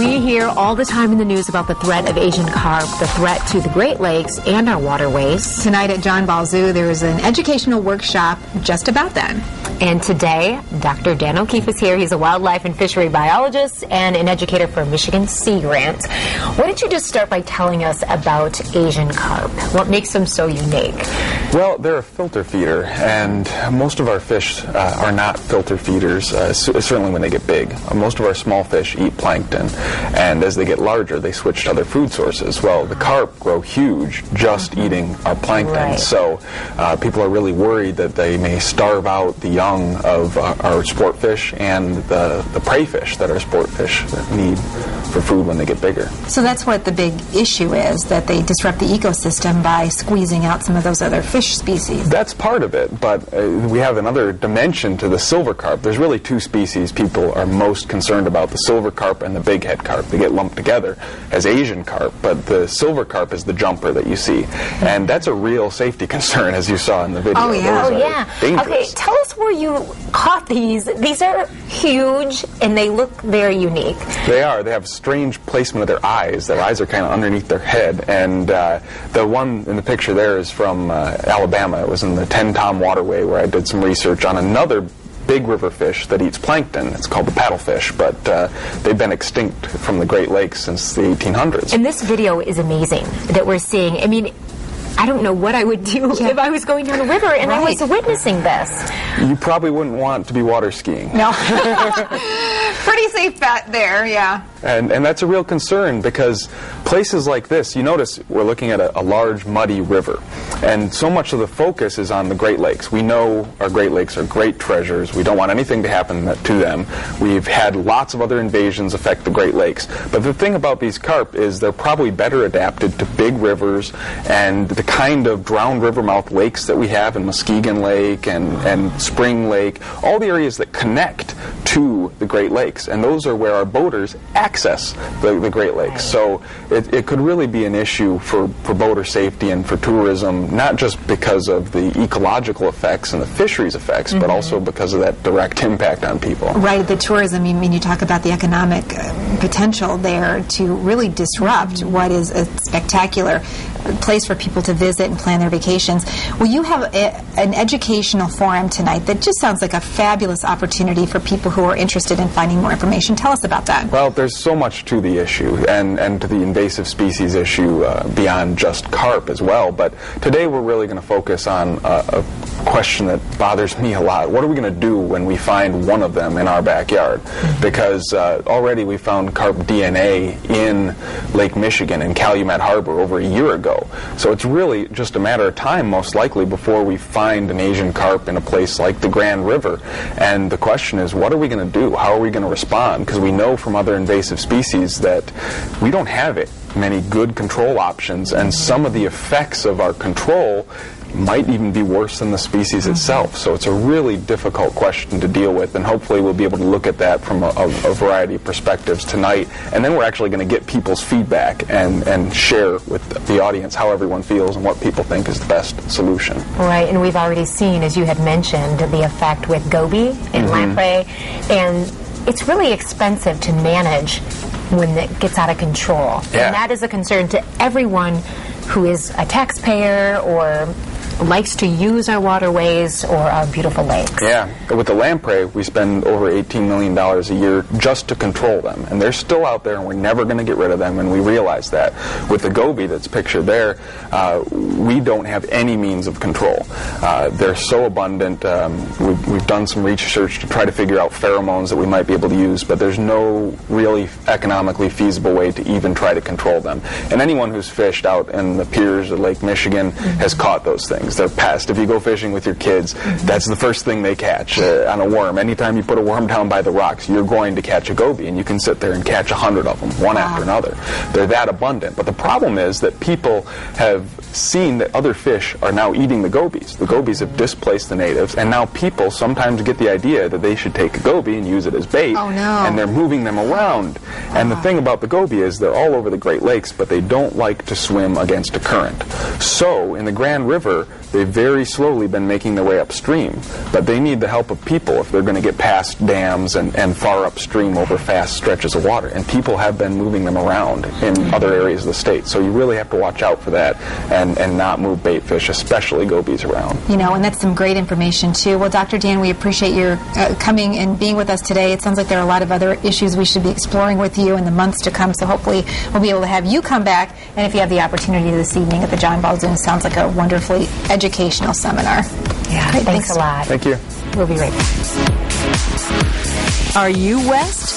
We hear all the time in the news about the threat of Asian carp, the threat to the Great Lakes and our waterways. Tonight at John Ball Zoo, there is an educational workshop just about that. And today, Dr. Dan O'Keefe is here. He's a wildlife and fishery biologist and an educator for Michigan Sea Grant. Why don't you just start by telling us about Asian carp? What makes them so unique? Well, they're a filter feeder, and most of our fish are not filter feeders, certainly when they get big. Most of our small fish eat plankton, and as they get larger, they switch to other food sources. Well, the carp grow huge just eating our plankton, Right. So people are really worried that they may starve out the young of our sport fish and the prey fish that our sport fish need for food when they get bigger. So that's what the big issue is, that they disrupt the ecosystem by squeezing out some of those other fish species. That's part of it, but we have another dimension to the silver carp. There's really two species people are most concerned about, the silver carp and the bighead carp. They get lumped together as Asian carp, but the silver carp is the jumper that you see. And that's a real safety concern, as you saw in the video. Oh, yeah. Those are dangerous. Okay, tell us where you caught these. These are huge, and they look very unique. They are. They have strange placement of their eyes. Their eyes are kind of underneath their head. And the one in the picture there is from Alabama. It was in the 10 Tom waterway where I did some research on another big river fish that eats plankton. It's called the paddlefish, but they've been extinct from the Great Lakes since the 1800s. And this video is amazing that we're seeing. I mean, I don't know what I would do if I was going down a river and I was witnessing this. You probably wouldn't want to be water skiing. No. Pretty safe bet there, yeah. And that's a real concern, because places like this, you notice we're looking at a large muddy river, and so much of the focus is on the Great Lakes. We know our Great Lakes are great treasures. We don't want anything to happen to them. We've had lots of other invasions affect the Great Lakes, but the thing about these carp is they're probably better adapted to big rivers and the kind of drowned river mouth lakes that we have in Muskegon Lake and Spring Lake, all the areas that connect to the Great Lakes, and those are where our boaters access the Great Lakes. So it could really be an issue for boater safety and for tourism, not just because of the ecological effects and the fisheries effects, but also because of that direct impact on people. Right, the tourism, I mean, you talk about the economic potential there to really disrupt what is a spectacular place for people to visit and plan their vacations. Well, you have an educational forum tonight that just sounds like a fabulous opportunity for people who are interested in finding more information. Tell us about that. Well, there's so much to the issue and to the invasive species issue beyond just carp as well. But today we're really going to focus on a question that bothers me a lot. What are we going to do when we find one of them in our backyard? Because already we found carp DNA in Lake Michigan in Calumet Harbor over a year ago. So it's really just a matter of time, most likely, before we find an Asian carp in a place like the Grand River. And the question is, what are we going to do? How are we going to respond? Because we know from other invasive species that we don't have many good control options, and some of the effects of our control might even be worse than the species itself. So it's a really difficult question to deal with, and hopefully we'll be able to look at that from a variety of perspectives tonight. And then we're actually going to get people's feedback and share with the audience how everyone feels and what people think is the best solution. Right, and we've already seen, as you had mentioned, the effect with goby and lamprey, and it's really expensive to manage when it gets out of control. Yeah. And that is a concern to everyone who is a taxpayer or likes to use our waterways or our beautiful lakes. Yeah, with the lamprey, we spend over $18 million a year just to control them, and they're still out there, and we're never going to get rid of them, and we realize that. With the goby that's pictured there, we don't have any means of control. They're so abundant. We've done some research to try to figure out pheromones that we might be able to use, but there's no really economically feasible way to even try to control them. And anyone who's fished out in the piers of Lake Michigan has caught those things. They're pests. If you go fishing with your kids, that's the first thing they catch on a worm. Anytime you put a worm down by the rocks, you're going to catch a goby, and you can sit there and catch 100 of them, one after another. They're that abundant. But the problem is that people have seen that other fish are now eating the gobies. The gobies have displaced the natives, and now people sometimes get the idea that they should take a goby and use it as bait, and they're moving them around. And the thing about the goby is they're all over the Great Lakes, but they don't like to swim against a current. So in the Grand River, they've very slowly been making their way upstream. But they need the help of people if they're going to get past dams and far upstream over fast stretches of water. And people have been moving them around in other areas of the state. So you really have to watch out for that and not move bait fish, especially gobies, around. You know, and that's some great information too. Well, Dr. Dan, we appreciate your coming and being with us today. It sounds like there are a lot of other issues we should be exploring with you in the months to come, so hopefully we'll be able to have you come back. And if you have the opportunity this evening at the John Baldwin, sounds like a wonderfully educational seminar. Yeah, great, thanks a lot. Thank you. We'll be right back. Are you West?